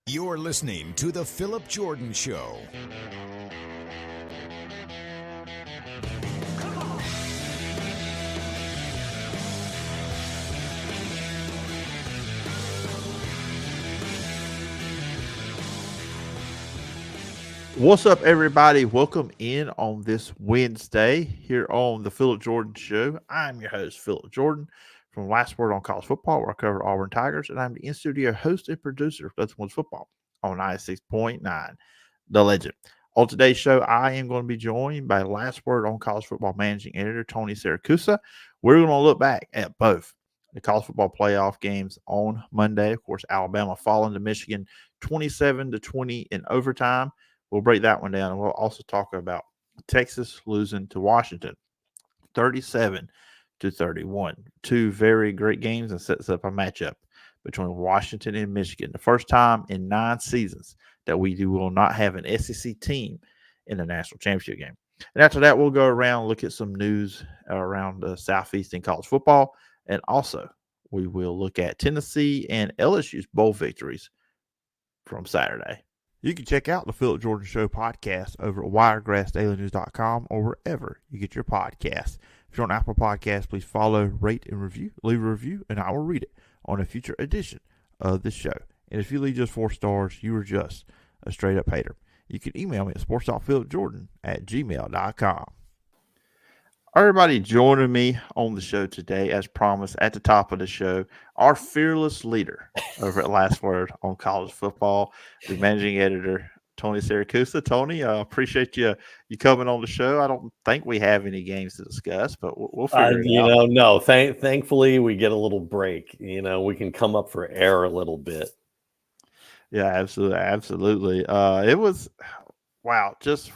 You're listening to The Phillip Jordan Show. What's up, everybody? Welcome in on this Wednesday here on The Phillip Jordan Show. I'm your host, Phillip Jordan, from Last Word on College Football, where I cover Auburn Tigers, and I'm the in-studio host and producer of That's One's Football on 96.9, The Legend. On today's show, I am going to be joined by Last Word on College Football managing editor Tony Siracusa. We're going to look back at both the college football playoff games on Monday. Of course, Alabama falling to Michigan 27-20 in overtime. We'll break that one down, and we'll also talk about Texas losing to Washington 37-31. Two very great games, and sets up a matchup between Washington and Michigan. The first time in 9 seasons that we will not have an SEC team in the national championship game. And after that, we'll go around and look at some news around Southeast in college football. And also, we will look at Tennessee and LSU's bowl victories from Saturday. You can check out the Phillip Jordan Show podcast over at wiregrassdailynews.com or wherever you get your podcasts. If you're on Apple Podcasts, please follow, rate, and review. Leave a review, and I will read it on a future edition of the show. And if you leave just 4 stars, you are just a straight-up hater. You can email me at sports.phillipjordan@gmail.com. Everybody joining me on the show today, as promised at the top of the show, our fearless leader over at Last Word on College Football, the managing editor, Tony Siracusa. Tony, I appreciate you coming on the show. I don't think we have any games to discuss, but we'll figure it out. No. Thankfully, we get a little break. We can come up for air a little bit. Yeah, absolutely. It was, wow, just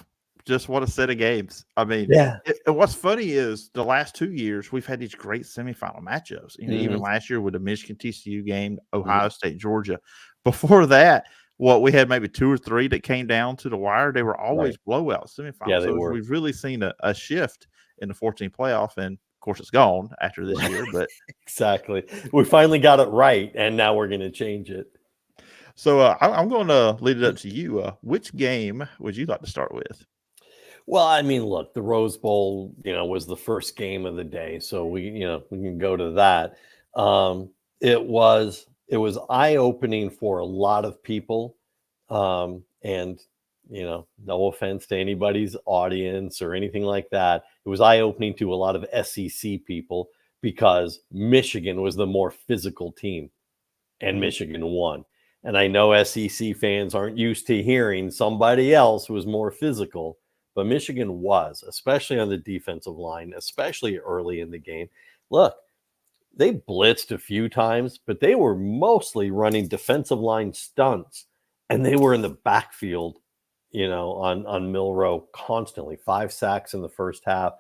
what a set of games. I mean, yeah. What's funny is the last 2 years we've had these great semifinal matchups. Even last year with the Michigan TCU game, Ohio State, Georgia. Before that, we had maybe 2 or 3 that came down to the wire. They were always blowout semifinals. Yeah, so we've really seen a shift in the 14 playoff, and of course it's gone after this year. But exactly, we finally got it right, and now we're going to change it. So I'm going to lead it up to you. Which game would you like to start with? Well, I mean, look, the Rose Bowl, was the first game of the day, so we can go to that. It was eye-opening for a lot of people, and no offense to anybody's audience or anything like that. It was eye-opening to a lot of SEC people because Michigan was the more physical team, and Michigan won. And I know SEC fans aren't used to hearing somebody else who was more physical. But Michigan was, especially on the defensive line, especially early in the game. Look, they blitzed a few times, but they were mostly running defensive line stunts. And they were in the backfield, on Milroe constantly. 5 sacks in the first half,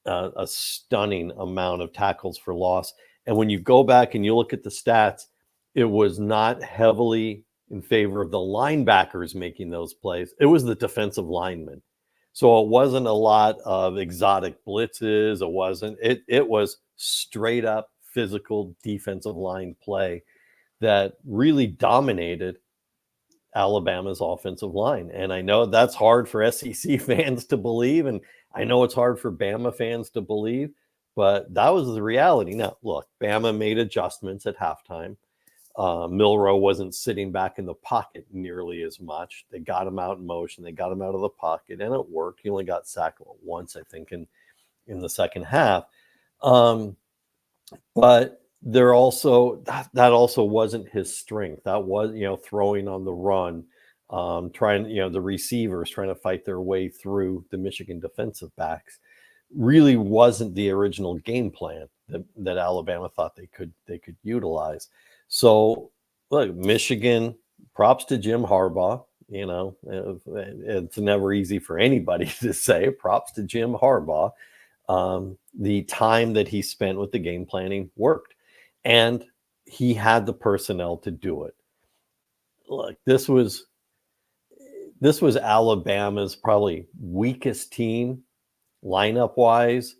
a stunning amount of tackles for loss. And when you go back and you look at the stats, it was not heavily in favor of the linebackers making those plays. It was the defensive linemen. So it wasn't a lot of exotic blitzes. It was straight up physical defensive line play that really dominated Alabama's offensive line. And I know that's hard for SEC fans to believe. And I know it's hard for Bama fans to believe, but that was the reality. Now, look, Bama made adjustments at halftime. Milroe wasn't sitting back in the pocket nearly as much. They got him out in motion. They got him out of the pocket, and it worked. He only got sacked once, I think, in the second half. But there also that also wasn't his strength. That was throwing on the run, trying the receivers trying to fight their way through the Michigan defensive backs. Really wasn't the original game plan that Alabama thought they could utilize. So, look, Michigan, props to Jim Harbaugh. It's never easy for anybody to say. Props to Jim Harbaugh. The time that he spent with the game planning worked, and he had the personnel to do it. Look, this was Alabama's probably weakest team lineup-wise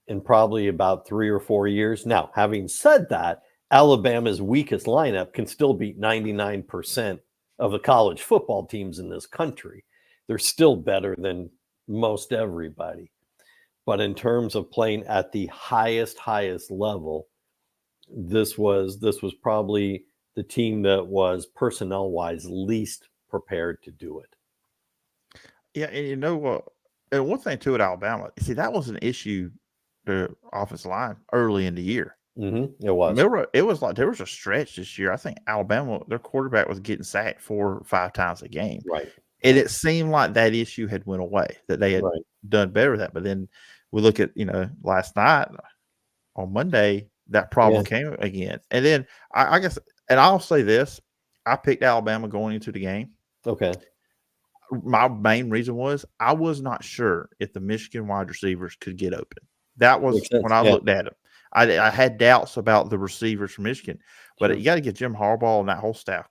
in probably about 3 or 4 years. Now, having said that, Alabama's weakest lineup can still beat 99% of the college football teams in this country. They're still better than most everybody. But in terms of playing at the highest level, this was probably the team that was personnel-wise least prepared to do it. Yeah, and you know what? And one thing too at Alabama, see, that was an issue, the offensive line early in the year. It was. Milrow, it was like there was a stretch this year. I think Alabama, their quarterback was getting sacked 4 or 5 times a game. Right. And it seemed like that issue had went away, that they had done better with that. But then we look at, last night on Monday, that problem came again. And then I guess, and I'll say this, I picked Alabama going into the game. Okay. My main reason was I was not sure if the Michigan wide receivers could get open. That was when I looked at them. I had doubts about the receivers from Michigan, but you got to give Jim Harbaugh and that whole staff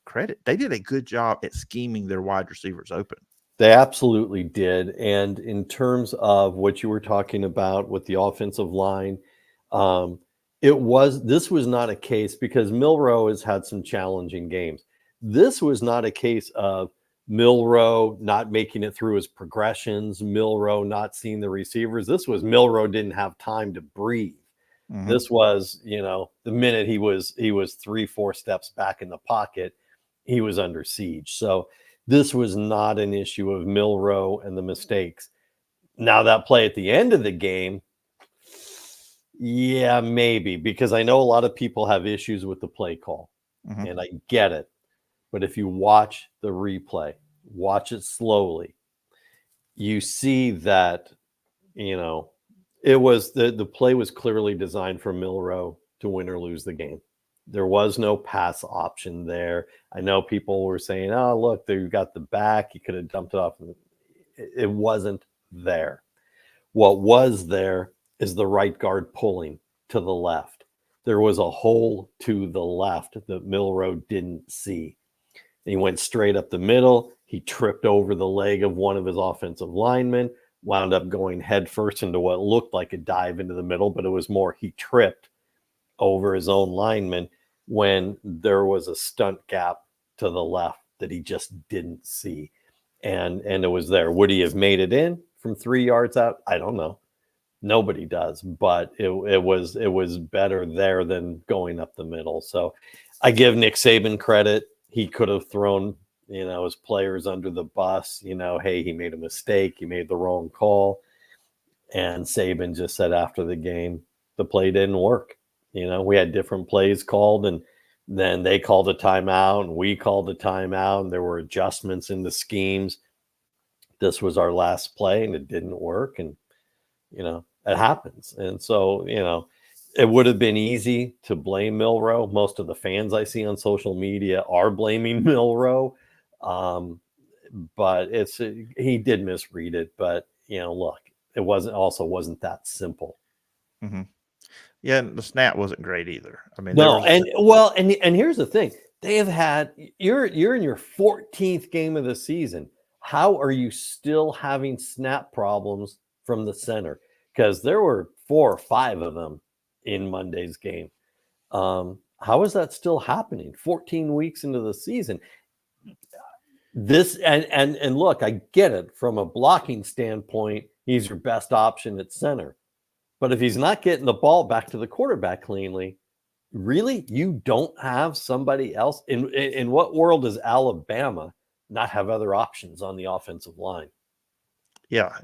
credit. They did a good job at scheming their wide receivers open. They absolutely did. And in terms of what you were talking about with the offensive line, this was not a case, because Milrow has had some challenging games. This was not a case of Milrow not making it through his progressions, Milrow not seeing the receivers. This was Milrow didn't have time to breathe. This was, the minute he was 3-4 steps back in the pocket, he was under siege. So this was not an issue of Milrow and the mistakes. Now, that play at the end of the game, yeah, maybe, because I know a lot of people have issues with the play call, and I get it. But if you watch the replay, watch it slowly, you see that, it was the play was clearly designed for Milrow to win or lose the game. There was no pass option there. I know people were saying, oh, look, they got the back. You could have dumped it off. It wasn't there. What was there is the right guard pulling to the left. There was a hole to the left that Milrow didn't see. He went straight up the middle. He tripped over the leg of one of his offensive linemen, wound up going headfirst into what looked like a dive into the middle, but it was more he tripped over his own lineman when there was a stunt gap to the left that he just didn't see. And it was there. Would he have made it in from 3 yards out? I don't know. Nobody does, but it was better there than going up the middle. So I give Nick Saban credit. He could have thrown, his players under the bus, hey, he made a mistake. He made the wrong call. And Saban just said after the game, the play didn't work. We had different plays called, and then they called a timeout and we called a timeout, and there were adjustments in the schemes. This was our last play and it didn't work. And, it happens. And so, it would have been easy to blame Milrow. Most of the fans I see on social media are blaming Milrow. But he did misread it. But, look, it wasn't that simple. Yeah, and the snap wasn't great either. I mean, no, and here's the thing: they have had you're in your 14th game of the season. How are you still having snap problems from the center? Because there were 4 or 5 of them in Monday's game. How is that still happening 14 weeks into the season? This and look, I get it from a blocking standpoint. He's your best option at center. But if he's not getting the ball back to the quarterback cleanly, really, you don't have somebody else? In what world does Alabama not have other options on the offensive line? Yeah,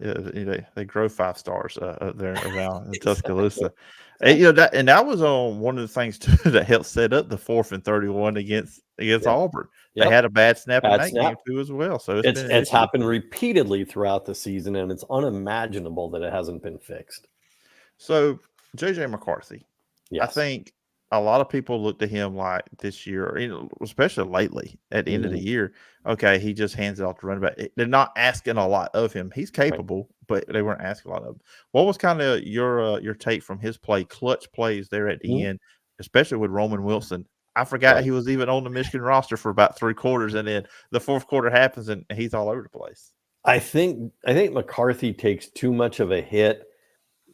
they grow 5 stars up there around in Tuscaloosa. Exactly. And that was on one of the things too that helped set up the 4th and 31 against Auburn. They had a bad snap in that game too as well. So it's happened repeatedly throughout the season, and it's unimaginable that it hasn't been fixed. So JJ McCarthy, yes. I think a lot of people looked at him like this year, especially lately at the end of the year. Okay, he just hands it off to running back. They're not asking a lot of him. He's capable, but they weren't asking a lot of him. What was kind of your take from his clutch plays there at the end, especially with Roman Wilson? I forgot he was even on the Michigan roster for about 3 quarters, and then the 4th quarter happens and he's all over the place. I think McCarthy takes too much of a hit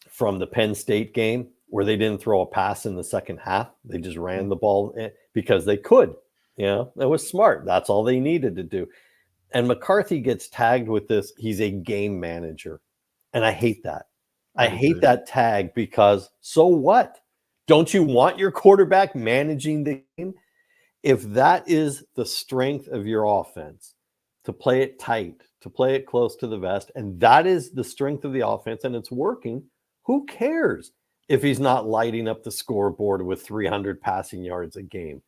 from the Penn State game, where they didn't throw a pass in the second half. They just ran the ball because they could. It was smart. That's all they needed to do. And McCarthy gets tagged with this. He's a game manager. And I hate that. I hate that tag because so what? Don't you want your quarterback managing the game? If that is the strength of your offense, to play it tight, to play it close to the vest, and that is the strength of the offense and it's working, who cares if he's not lighting up the scoreboard with 300 passing yards a game?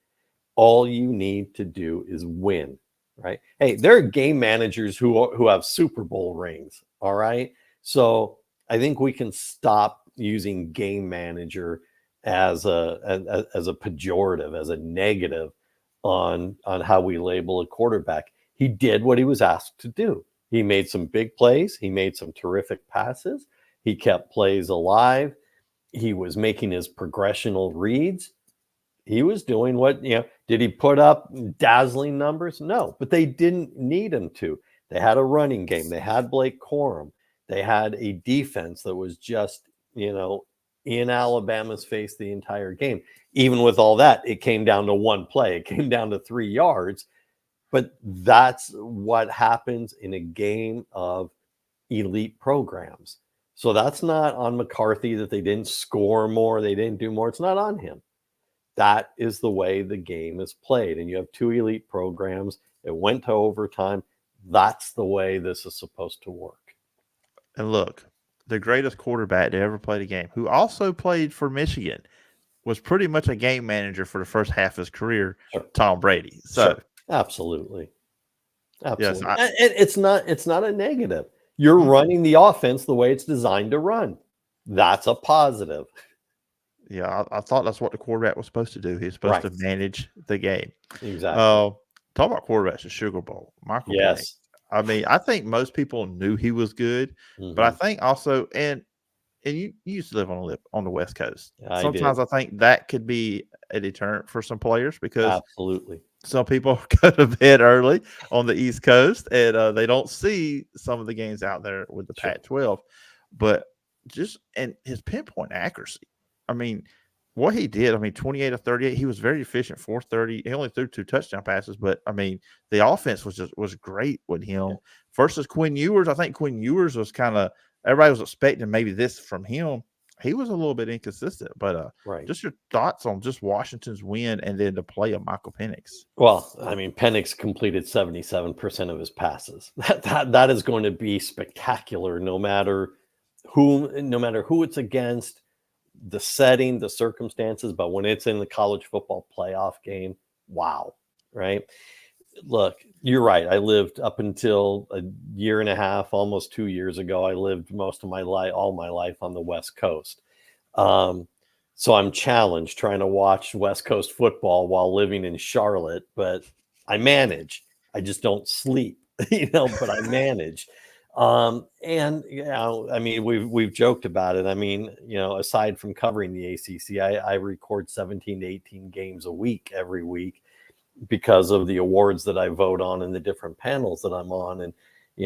All you need to do is win, right? Hey, there are game managers who have Super Bowl rings, all right? So I think we can stop using game manager as a pejorative, as a negative on how we label a quarterback. He did what he was asked to do. He made some big plays. He made some terrific passes. He kept plays alive. He was making his progressional reads. He was doing what, did he put up dazzling numbers? No, but they didn't need him to. They had a running game. They had Blake Corum. They had a defense that was just, in Alabama's face the entire game. Even with all that, it came down to one play. It came down to 3 yards. But that's what happens in a game of elite programs. So that's not on McCarthy that they didn't score more, they didn't do more. It's not on him. That is the way the game is played. And you have 2 elite programs. It went to overtime. That's the way this is supposed to work. And look, the greatest quarterback to ever play the game, who also played for Michigan, was pretty much a game manager for the first half of his career, sure. Tom Brady. So sure. Absolutely. Yes, it's not a negative. You're running the offense the way it's designed to run. That's a positive. Yeah, I thought that's what the quarterback was supposed to do. He's supposed to manage the game. Exactly. Talk about quarterbacks, the Sugar Bowl. Michael Penix. I mean, I think most people knew he was good, but I think also, and you used to live on the West Coast. Sometimes I think that could be a deterrent for some players because absolutely some people go to bed early on the East Coast and they don't see some of the games out there with the Pac-12. But and his pinpoint accuracy. I mean, what he did, 28 of 38, he was very efficient, 430. He only threw 2 touchdown passes, but the offense was great with him versus Quinn Ewers. I think Quinn Ewers was everybody was expecting maybe this from him. He was a little bit inconsistent, but just your thoughts on just Washington's win and then the play of Michael Penix. Well, Penix completed 77% of his passes. That is going to be spectacular, no matter who it's against, the setting, the circumstances. But when it's in the college football playoff game, wow, right? Look, you're right. I lived up until a year and a half, almost 2 years ago. I lived most of my life, all my life on the West Coast. So I'm challenged trying to watch West Coast football while living in Charlotte, but I manage. I just don't sleep, but I manage. We've joked about it. Aside from covering the ACC, I record 17 to 18 games a week every week because of the awards that I vote on and the different panels that I'm on. And,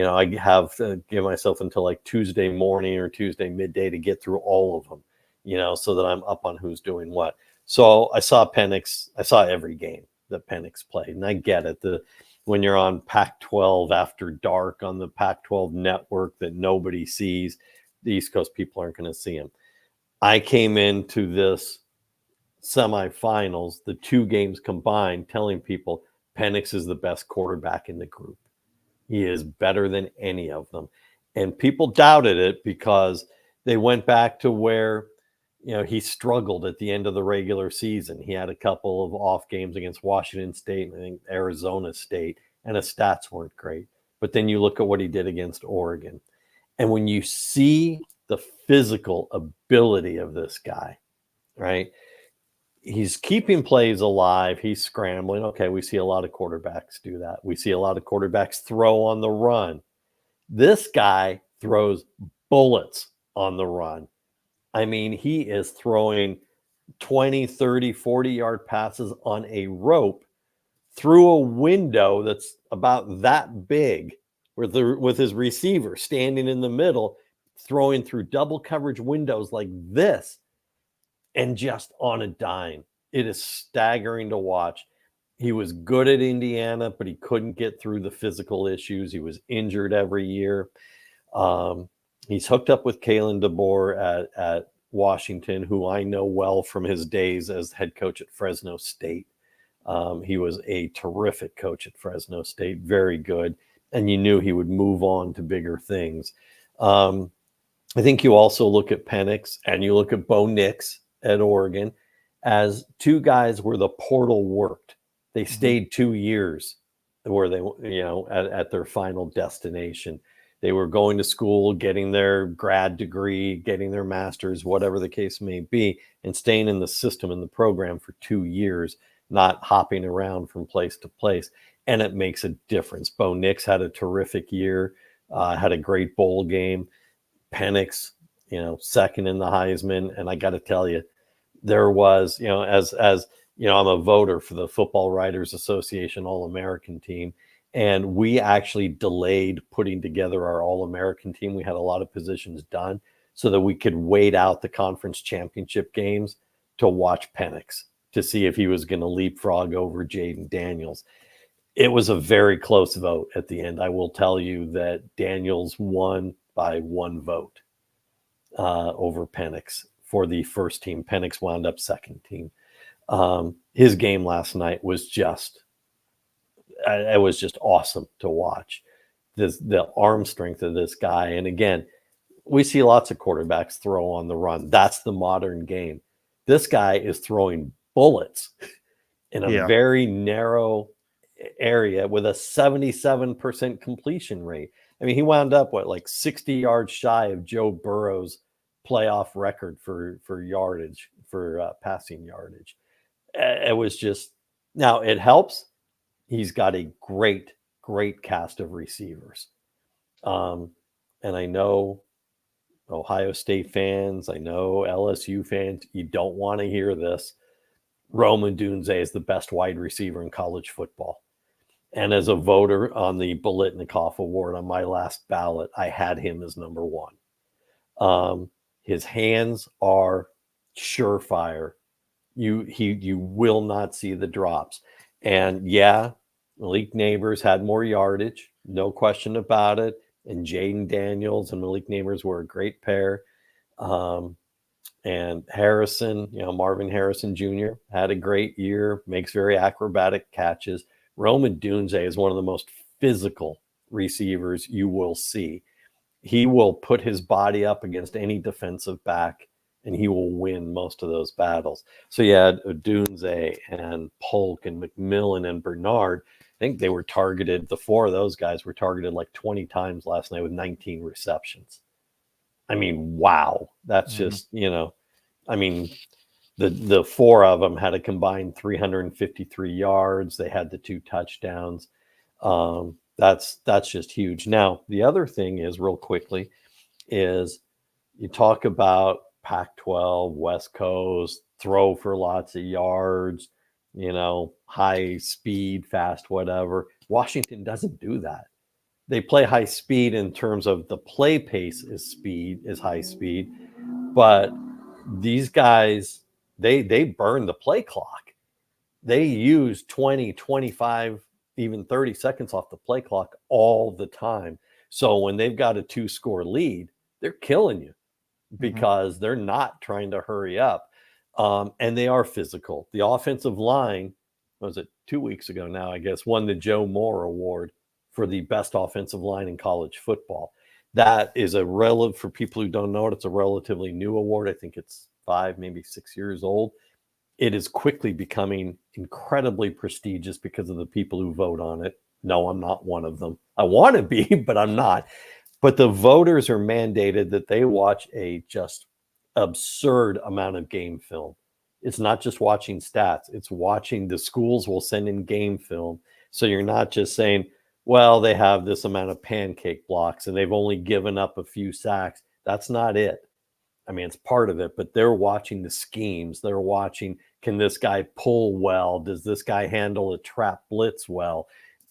I have to give myself until like Tuesday morning or Tuesday midday to get through all of them, so that I'm up on who's doing what. So I saw Penix. I saw every game that Penix played, and I get it. When you're on Pac-12 after dark on the Pac-12 network that nobody sees, the East Coast people aren't going to see him. I came into this semifinals, the 2 games combined, telling people Penix is the best quarterback in the group. He is better than any of them. And people doubted it because they went back to where, he struggled at the end of the regular season. He had a couple of off games against Washington State and I think Arizona State, and his stats weren't great. But then you look at what he did against Oregon. And when you see the physical ability of this guy, right? He's keeping plays alive. He's scrambling. Okay, we see a lot of quarterbacks do that. We see a lot of quarterbacks throw on the run. This guy throws bullets on the run. He is throwing 20, 30, 40-yard passes on a rope through a window that's about that big with his receiver standing in the middle, throwing through double coverage windows like this and just on a dime. It is staggering to watch. He was good at Indiana, but he couldn't get through the physical issues. He was injured every year. He's hooked up with Kalen DeBoer at Washington, who I know well from his days as head coach at Fresno State. He was a terrific coach at Fresno State, very good, and you knew he would move on to bigger things. I think you also look at Penix and you look at Bo Nix at Oregon as two guys where the portal worked. They stayed 2 years where they, at their final destination. They were going to school, getting their grad degree, getting their master's, whatever the case may be, and staying in the system, in the program for 2 years, not hopping around from place to place. And it makes a difference. Bo Nix had a terrific year, had a great bowl game. Penix, second in the Heisman. And I got to tell you, there was, as I'm a voter for the Football Writers Association All-American team. And we actually delayed putting together our All-American team. We had a lot of positions done so that we could wait out the conference championship games to watch Penix, to see if he was going to leapfrog over Jaden Daniels. It was a very close vote at the end. I will tell you that Daniels won by 1 vote over Penix for the first team. Penix wound up second team. His game last night was just awesome to watch. The arm strength of this guy. And again, we see lots of quarterbacks throw on the run. That's the modern game. This guy is throwing bullets in a very narrow area with a 77% completion rate. I mean, he wound up 60 yards shy of Joe Burrow's playoff record for yardage, for passing yardage. It was just, now it helps. He's got a great cast of receivers. And I know Ohio State fans, I know LSU fans, you don't want to hear this. Rome Odunze is the best wide receiver in college football. And as a voter on the Biletnikoff Award on my last ballot, I had him as number 1. His hands are surefire. You will not see the drops. And yeah, Malik Neighbors had more yardage, no question about it. And Jaden Daniels and Malik Neighbors were a great pair. And Harrison, Marvin Harrison Jr. had a great year, makes very acrobatic catches. Rome Odunze is one of the most physical receivers you will see. He will put his body up against any defensive back, and he will win most of those battles. So you had Odunze and Polk and McMillan and Bernard. I think they were targeted, the 4 of those guys were targeted 20 times last night with 19 receptions. I mean, wow. That's just, the 4 of them had a combined 353 yards. They had the 2 touchdowns. That's just huge. Now, the other thing is, real quickly, is you talk about Pac-12, West Coast, throw for lots of yards, high speed, fast, whatever. Washington doesn't do that. They play high speed in terms of the play pace is high speed, but these guys, they burn the play clock. They use 20, 25, even 30 seconds off the play clock all the time. So when they've got a 2-score lead, they're killing you because they're not trying to hurry up. And they are physical. The offensive line, was it 2 weeks ago now, I guess, won the Joe Moore Award for the best offensive line in college football. That is for people who don't know it, it's a relatively new award. I think it's 5, maybe 6 years old. It is quickly becoming incredibly prestigious because of the people who vote on it. No, I'm not one of them. I want to be, but I'm not. But the voters are mandated that they watch a just absurd amount of game film. It's not just watching stats. It's watching, the schools will send in game film. So you're not just saying, well, they have this amount of pancake blocks and they've only given up a few sacks. That's not it. I mean, it's part of it, but they're watching the schemes. They're watching, can this guy pull well? Does this guy handle a trap blitz well?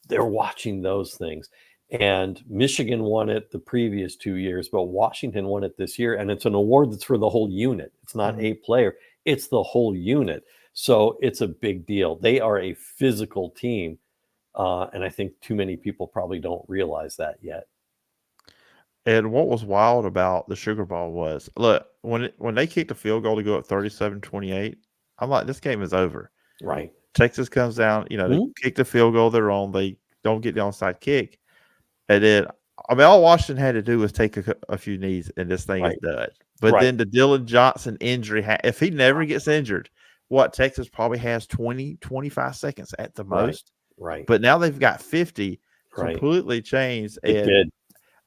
They're watching those things. And Michigan won it the previous 2 years, but Washington won it this year. And it's an award that's for the whole unit. It's not a player. It's the whole unit. So it's a big deal. They are a physical team. And I think too many people probably don't realize that yet. And what was wild about the Sugar Bowl was, look, when they kicked the field goal to go up 37-28, I'm like, this game is over. Right. Texas comes down, they kick the field goal they're on. They don't get the onside kick. And then, all Washington had to do was take a few knees, and this thing is done. But then the Dylan Johnson injury, if he never gets injured, Texas probably has 20, 25 seconds at the most. Right. But now they've got 50, completely changed. It did.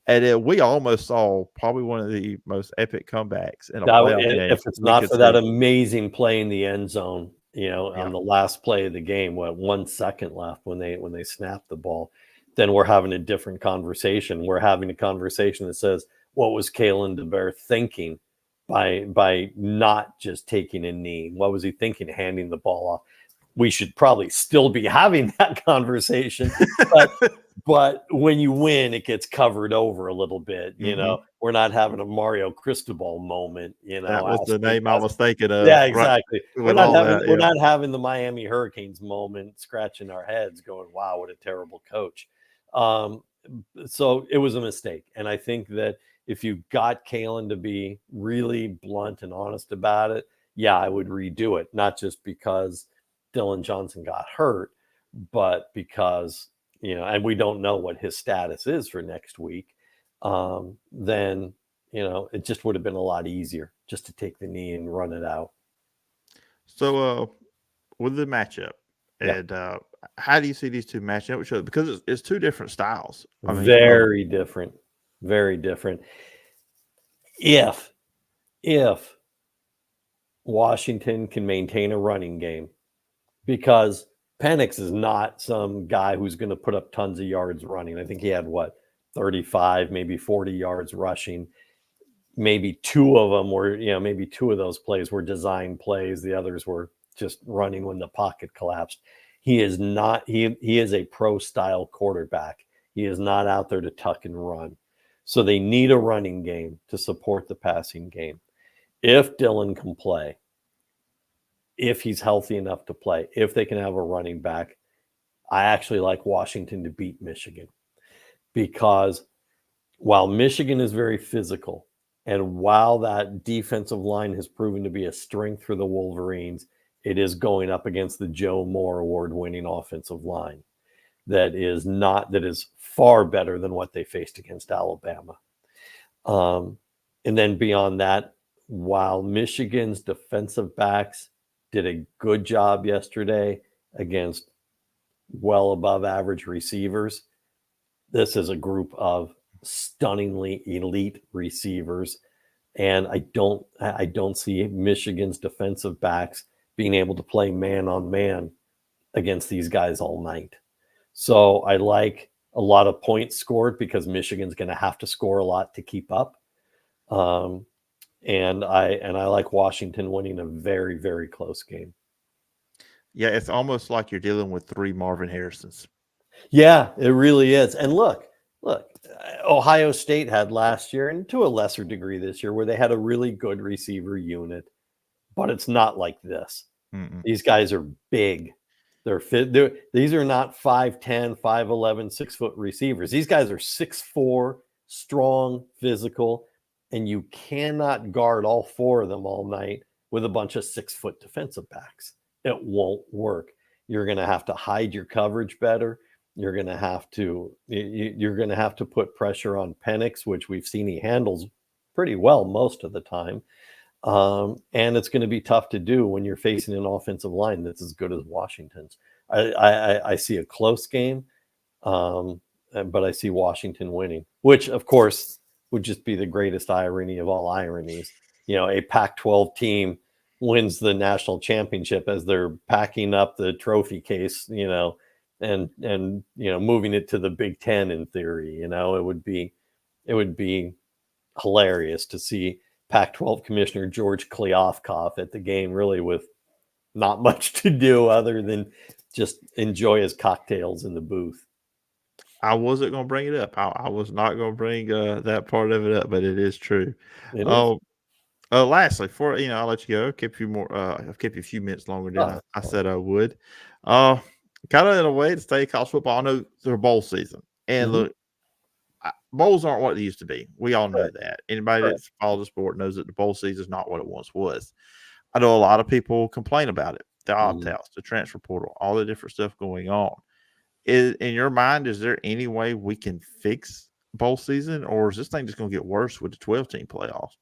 And we almost saw probably one of the most epic comebacks in a playoff game. If it's not for that amazing play in the end zone, on the last play of the game, 1 second left when they snapped the ball, then we're having a different conversation. We're having a conversation that says, what was Kalen DeBear thinking by not just taking a knee? What was he thinking, handing the ball off? We should probably still be having that conversation, but when you win, it gets covered over a little bit. We're not having a Mario Cristobal moment. That was the name I was thinking of. Yeah, exactly. Right, we're not having the Miami Hurricanes moment, scratching our heads, going, "Wow, what a terrible coach." So it was a mistake, and I think that if you got Kalen to be really blunt and honest about it, I would redo it, not just because Dylan Johnson got hurt, but because, and we don't know what his status is for next week, then, it just would have been a lot easier just to take the knee and run it out. So with the matchup, and how do you see these two matching up with each other? Because it's two different styles. Very different. Very different. If Washington can maintain a running game, because Penix is not some guy who's going to put up tons of yards running. I think he had 35, maybe 40 yards rushing. Maybe two of them were, maybe two of those plays were design plays. The others were just running when the pocket collapsed. He is not, he is a pro style quarterback. He is not out there to tuck and run. So they need a running game to support the passing game. If Dylan can play, if he's healthy enough to play, if they can have a running back, I actually like Washington to beat Michigan, because while Michigan is very physical, and while that defensive line has proven to be a strength for the Wolverines, it is going up against the Joe Moore award-winning offensive line that is far better than what they faced against Alabama. And then beyond that, while Michigan's defensive backs did a good job yesterday against well above average receivers, this is a group of stunningly elite receivers. And I don't see Michigan's defensive backs being able to play man on man against these guys all night. So I like a lot of points scored, because Michigan's going to have to score a lot to keep up. And I like Washington winning a very, very close game. Yeah, it's almost like you're dealing with three Marvin Harrisons. Yeah, it really is. And look, Ohio State had last year, and to a lesser degree this year, where they had a really good receiver unit, but it's not like this. Mm-mm. These guys are big. They're fit. These are not 5'10", 5'11", 6-foot receivers. These guys are 6'4", strong, physical, and you cannot guard all four of them all night with a bunch of 6-foot defensive backs. It won't work. You're going to have to hide your coverage better. You're going to have to put pressure on Penix, which we've seen he handles pretty well most of the time. And it's going to be tough to do when you're facing an offensive line that's as good as Washington's. I see a close game, but I see Washington winning, which of course would just be the greatest irony of all ironies. A Pac-12 team wins the national championship as they're packing up the trophy case, and moving it to the Big Ten in theory. It would be hilarious to see Pac-12 Commissioner George Kliavkoff at the game, really with not much to do other than just enjoy his cocktails in the booth. I wasn't going to bring it up. I was not going to bring that part of it up, but it is true. Lastly, for I'll let you go. Keep you more. I've kept you a few minutes longer than Oh, I said I would. Kind of in a way to stay college football. I know they're bowl season, and mhm. look, bowls aren't what they used to be. We all know Correct, that. Anybody correct. that's followed the sport knows that the bowl season is not what it once was. I know a lot of people complain about it, the opt Mhm. outs, the transfer portal, all the different stuff going on. In your mind, is there any way we can fix bowl season, or is this thing just going to get worse with the 12-team playoffs?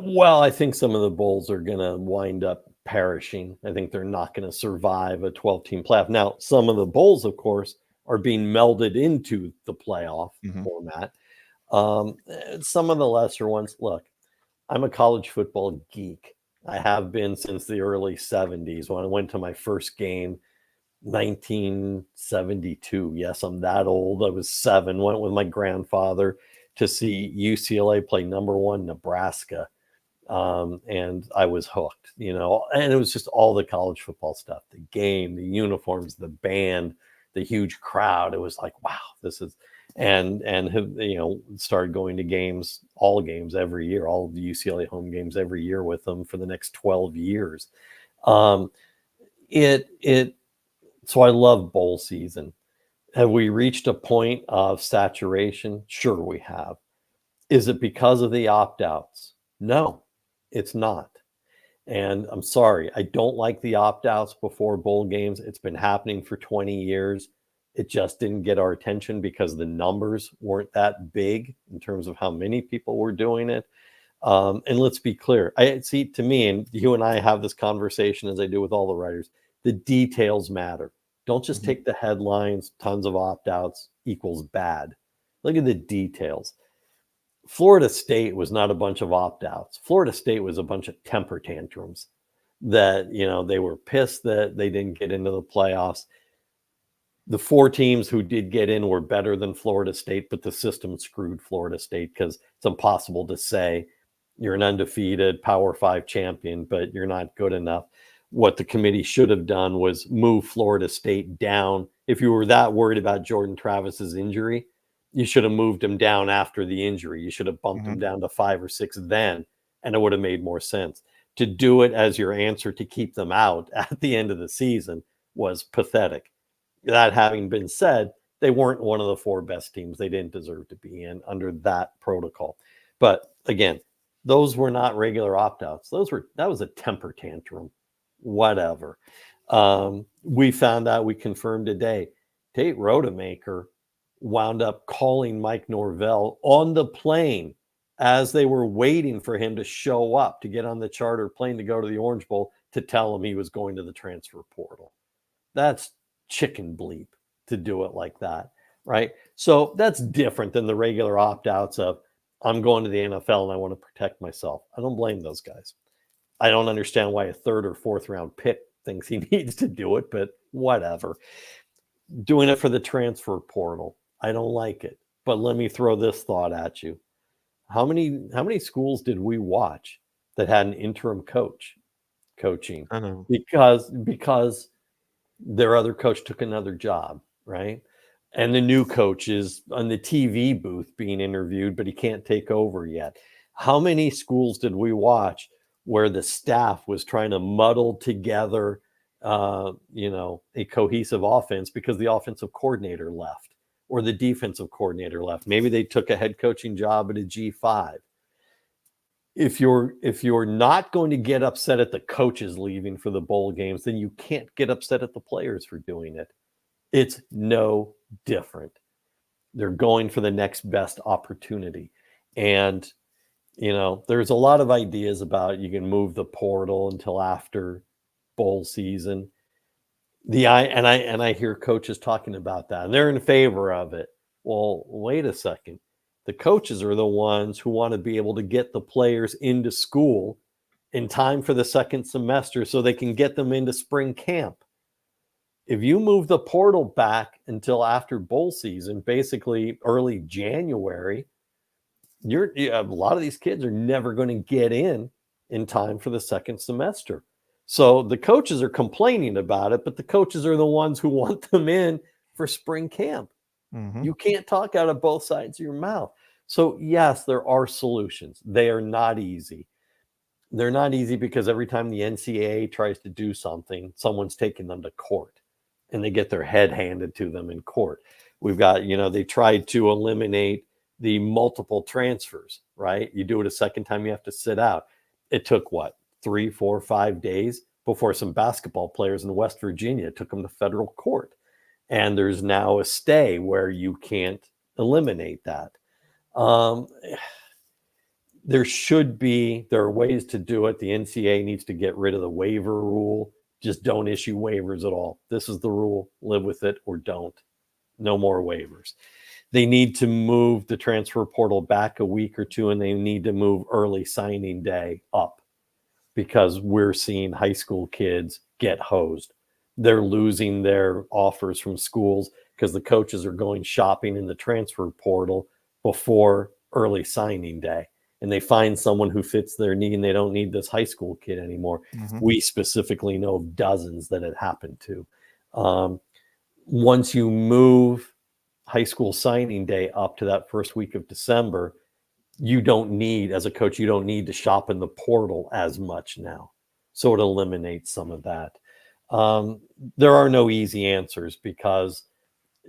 Well, I think some of the bowls are going to wind up perishing. I think they're not going to survive a 12-team playoff. Now, some of the bowls, of course, are being melded into the playoff Mhm. format. Some of the lesser ones, look, I'm a college football geek. I have been since the early 70s when I went to my first game, 1972. Yes, I'm that old. I was 7, went with my grandfather to see UCLA play #1 Nebraska. And I was hooked, and it was just all the college football stuff, the game, the uniforms, the band, the huge crowd. It was like, wow, this is, and started going to games, all games every year, all of the UCLA home games every year with them for the next 12 years. Um, it so I love bowl season. Have we reached a point of saturation? Sure, we have. Is it because of the opt-outs? No, it's not. And I'm sorry, I don't like the opt-outs before bowl games. It's been happening for 20 years. It just didn't get our attention because the numbers weren't that big in terms of how many people were doing it. And let's be clear. I see, to me, and you and I have this conversation as I do with all the writers, the details matter. Don't just Mhm. take the headlines, tons of opt-outs equals bad. Look at the details. Florida State was not a bunch of opt-outs. Florida State was a bunch of temper tantrums that, they were pissed that they didn't get into the playoffs. The 4 teams who did get in were better than Florida State, but the system screwed Florida State because it's impossible to say you're an undefeated Power 5 champion, but you're not good enough. What the committee should have done was move Florida State down. If you were that worried about Jordan Travis's injury, you should have moved him down after the injury. You should have bumped him Mhm. down to 5 or 6 then, and it would have made more sense. To do it as your answer to keep them out at the end of the season was pathetic. That having been said, they weren't one of the 4 best teams. They didn't deserve to be in under that protocol. But again, those were not regular opt-outs. That was a temper tantrum. Whatever. We found out, we confirmed today, Tate Rodemaker wound up calling Mike Norvell on the plane as they were waiting for him to show up to get on the charter plane to go to the Orange Bowl to tell him he was going to the transfer portal. That's chicken bleep to do it like that, right? So that's different than the regular opt-outs of, I'm going to the NFL and I want to protect myself. I don't blame those guys. I don't understand why a 3rd or 4th round pick thinks he needs to do it, but whatever. Doing it for the transfer portal, I don't like it. But let me throw this thought at you. How many schools did we watch that had an interim coach coaching I know. because their other coach took another job, right? And the new coach is on the TV booth being interviewed, but he can't take over yet. How many schools did we watch where the staff was trying to muddle together, a cohesive offense because the offensive coordinator left or the defensive coordinator left? Maybe they took a head coaching job at a G5. If you're not going to get upset at the coaches leaving for the bowl games, then you can't get upset at the players for doing it. It's no different. They're going for the next best opportunity. And, there's a lot of ideas about you can move the portal until after bowl season. I hear coaches talking about that, and they're in favor of it. Well, wait a second. The coaches are the ones who want to be able to get the players into school in time for the second semester so they can get them into spring camp. If you move the portal back until after bowl season, basically early January, a lot of these kids are never going to get in time for the second semester. So the coaches are complaining about it, but the coaches are the ones who want them in for spring camp. Mhm. You can't talk out of both sides of your mouth. So yes, there are solutions. They are not easy. They're not easy because every time the NCAA tries to do something, someone's taking them to court and they get their head handed to them in court. We've got, they tried to eliminate the multiple transfers, right? You do it a second time, you have to sit out. It took what, 3, 4, 5 days before some basketball players in West Virginia took them to federal court. And there's now a stay where you can't eliminate that. There are ways to do it. The NCAA needs to get rid of the waiver rule. Just don't issue waivers at all. This is the rule. Live with it or don't. No more waivers. They need to move the transfer portal back a week or two, and they need to move early signing day up because we're seeing high school kids get hosed. They're losing their offers from schools because the coaches are going shopping in the transfer portal before early signing day. And they find someone who fits their need and they don't need this high school kid anymore. Mm-hmm. We specifically know of dozens that it happened to. Once you move high school signing day up to that first week of December, as a coach, you don't need to shop in the portal as much now. So it eliminates some of that. There are no easy answers because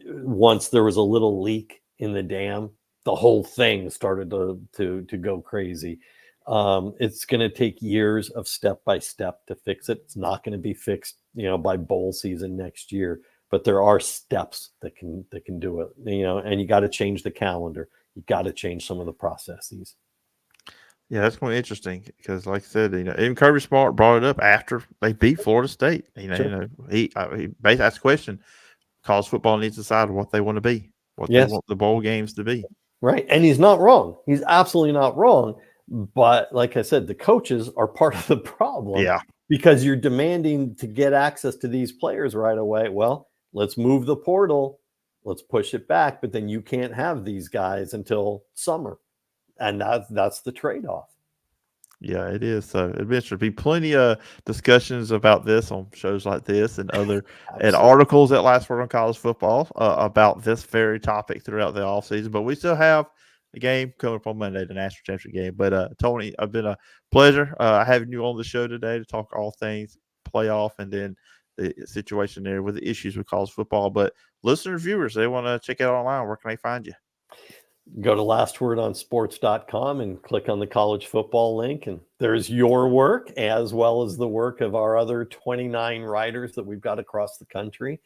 once there was a little leak in the dam, the whole thing started to go crazy. It's going to take years of step by step to fix it. It's not going to be fixed, by bowl season next year. But there are steps that can do it. And you got to change the calendar. You got to change some of the processes. Yeah, that's going to be interesting because, like I said, even Kirby Smart brought it up after they beat Florida State. Sure. He basically asked the question: college football needs to decide what they want to be, what they want the bowl games to be. Right, and he's not wrong. He's absolutely not wrong. But like I said, the coaches are part of the problem. Yeah, because you're demanding to get access to these players right away. Well, let's move the portal. Let's push it back. But then you can't have these guys until summer. And that's the trade-off. Yeah, it is. So it'd be interesting. Be plenty of discussions about this on shows like this and other and articles at Last Word on College Football about this very topic throughout the offseason. But we still have a game coming up on Monday, the national championship game. But Tony, it's been a pleasure having you on the show today to talk all things playoff and then the situation there with the issues with college football. But listeners, viewers, they want to check it out online. Where can they find you? Go to lastwordonsports.com and click on the college football link. And there's your work as well as the work of our other 29 writers that we've got across the country.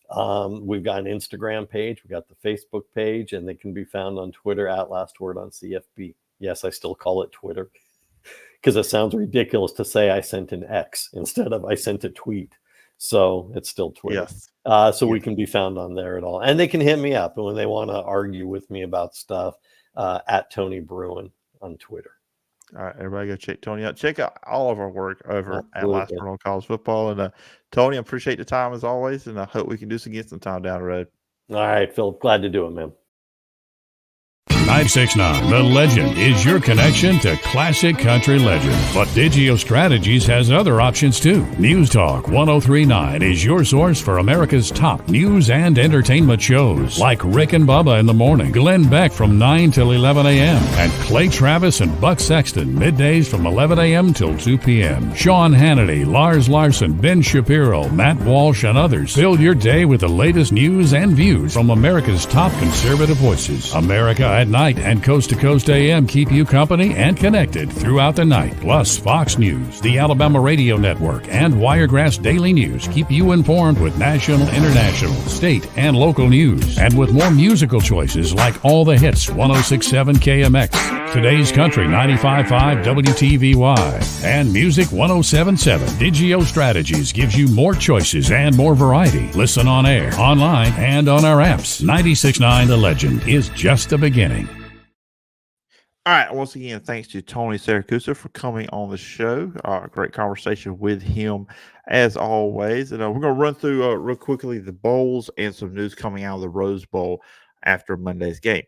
We've got an Instagram page. We've got the Facebook page, and they can be found on Twitter at lastwordonCFB. Yes, I still call it Twitter because it sounds ridiculous to say I sent an X instead of I sent a tweet. So it's still Twitter. Yes. We can be found on there at all. And they can hit me up when they want to argue with me about stuff at Tony Bruin on Twitter. All right, everybody go check Tony out. Check out all of our work over at Last Word on College Football. And Tony, I appreciate the time as always, and I hope we can do this again sometime down the road. All right, Phil, glad to do it, man. 969 The Legend is your connection to classic country legends. But Digio Strategies has other options too. News Talk 1039 is your source for America's top news and entertainment shows like Rick and Bubba in the morning, Glenn Beck from 9 till 11 a.m., and Clay Travis and Buck Sexton middays from 11 a.m. till 2 p.m. Sean Hannity, Lars Larson, Ben Shapiro, Matt Walsh, and others fill your day with the latest news and views from America's top conservative voices. America at Night and Coast to Coast AM keep you company and connected throughout the night. Plus, Fox News, the Alabama Radio Network, and Wiregrass Daily News keep you informed with national, international, state, and local news. And with more musical choices like All the Hits, 106.7 KMX, Today's Country, 95.5 WTVY, and Music 107.7. Digio Strategies gives you more choices and more variety. Listen on air, online, and on our apps. 96.9 The Legend is just the beginning. All right. Once again, thanks to Tony Siracusa for coming on the show. Great conversation with him as always. And we're going to run through real quickly the bowls and some news coming out of the Rose Bowl after Monday's game.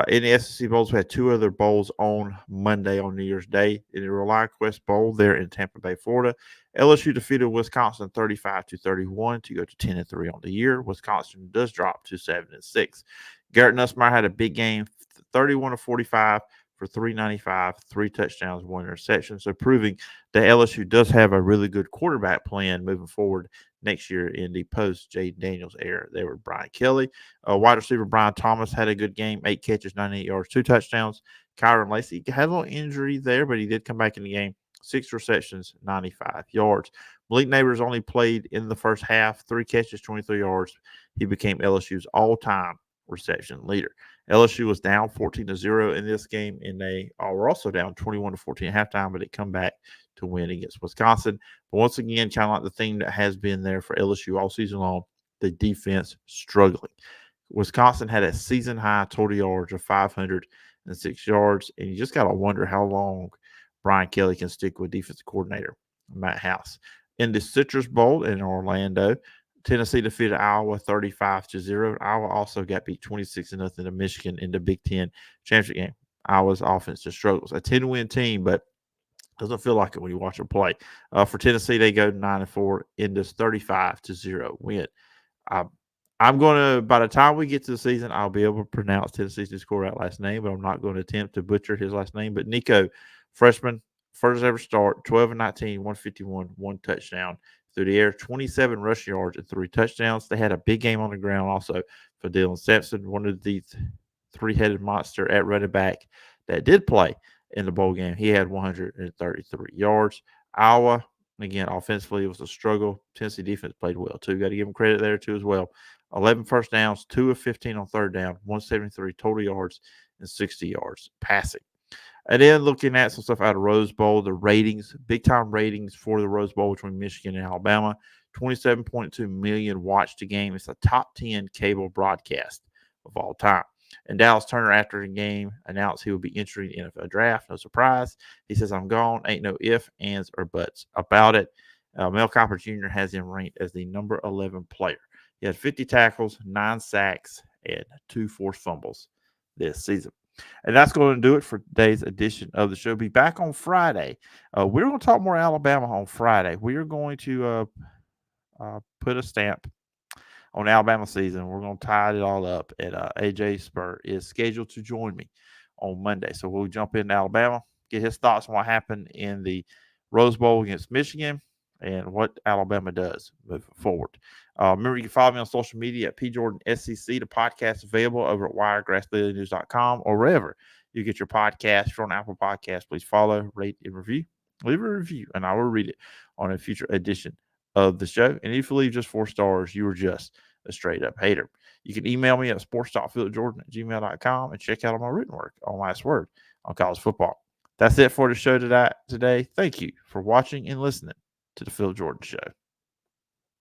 In the SEC Bowls, we had two other bowls on Monday on New Year's Day. In the ReliaQuest Bowl there in Tampa Bay, Florida, LSU defeated Wisconsin 35-31 to go to 10-3 on the year. Wisconsin does drop to 7-6. Garrett Nussmeier had a big game, 31-45 for 395, 3 touchdowns, 1 interception. So proving that LSU does have a really good quarterback plan moving forward next year in the post-Jay Daniels era. There were Brian Kelly. Wide receiver Brian Thomas had a good game, 8 catches, 98 yards, 2 touchdowns. Kyron Lacey had a little injury there, but he did come back in the game. 6 receptions, 95 yards. Malik Neighbors only played in the first half, 3 catches, 23 yards. He became LSU's all-time reception leader. LSU was down 14-0 in this game, and they were also down 21-14 at halftime, but they come back to win against Wisconsin. But once again, kind of like the thing that has been there for LSU all season long, the defense struggling. Wisconsin had a season-high total yards of 506 yards, and you just got to wonder how long Brian Kelly can stick with defensive coordinator Matt House. In the Citrus Bowl in Orlando, Tennessee defeated Iowa 35-0. Iowa also got beat 26-0 to Michigan in the Big Ten championship game. Iowa's offense just struggles. A 10-win team, but doesn't feel like it when you watch them play. For Tennessee, they go 9-4 in this 35-0 win. I'm going to, by the time we get to the season, I'll be able to pronounce Tennessee's score last name, but I'm not going to attempt to butcher his last name. But Nico, freshman, first ever start, 12-19, 151, 1 touchdown through the air, 27 rush yards and 3 touchdowns. They had a big game on the ground also for Dylan Sampson, one of the three-headed monster at running back that did play in the bowl game. He had 133 yards. Iowa, again, offensively, it was a struggle. Tennessee defense played well, too. Got to give them credit there, too, as well. 11 first downs, 2 of 15 on third down, 173 total yards, and 60 yards passing. And then looking at some stuff out of Rose Bowl, the ratings, big-time ratings for the Rose Bowl between Michigan and Alabama. 27.2 million watched the game. It's a top 10 cable broadcast of all time. And Dallas Turner, after the game, announced he would be entering the NFL draft. No surprise. He says, I'm gone. Ain't no ifs, ands, or buts about it. Mel Kiper Jr. has him ranked as the number 11 player. He had 50 tackles, 9 sacks, and 2 forced fumbles this season. And that's going to do it for today's edition of the show. Be back on Friday. We're going to talk more Alabama on Friday. We are going to put a stamp on Alabama season. We're going to tie it all up. And AJ Spur is scheduled to join me on Monday. So we'll jump into Alabama, get his thoughts on what happened in the Rose Bowl against Michigan and what Alabama does moving forward. Remember, you can follow me on social media at PJordanSEC. The podcast is available over at wiregrassdailynews.com or wherever you get your podcast. If you're on Apple Podcasts, please follow, rate, and review. Leave a review, and I will read it on a future edition of the show. And if you leave just 4 stars, you are just a straight-up hater. You can email me at sports.phillipjordan@gmail.com and check out my written work on Last Word on college football. That's it for the show today. Thank you for watching and listening to The Phillip Jordan Show.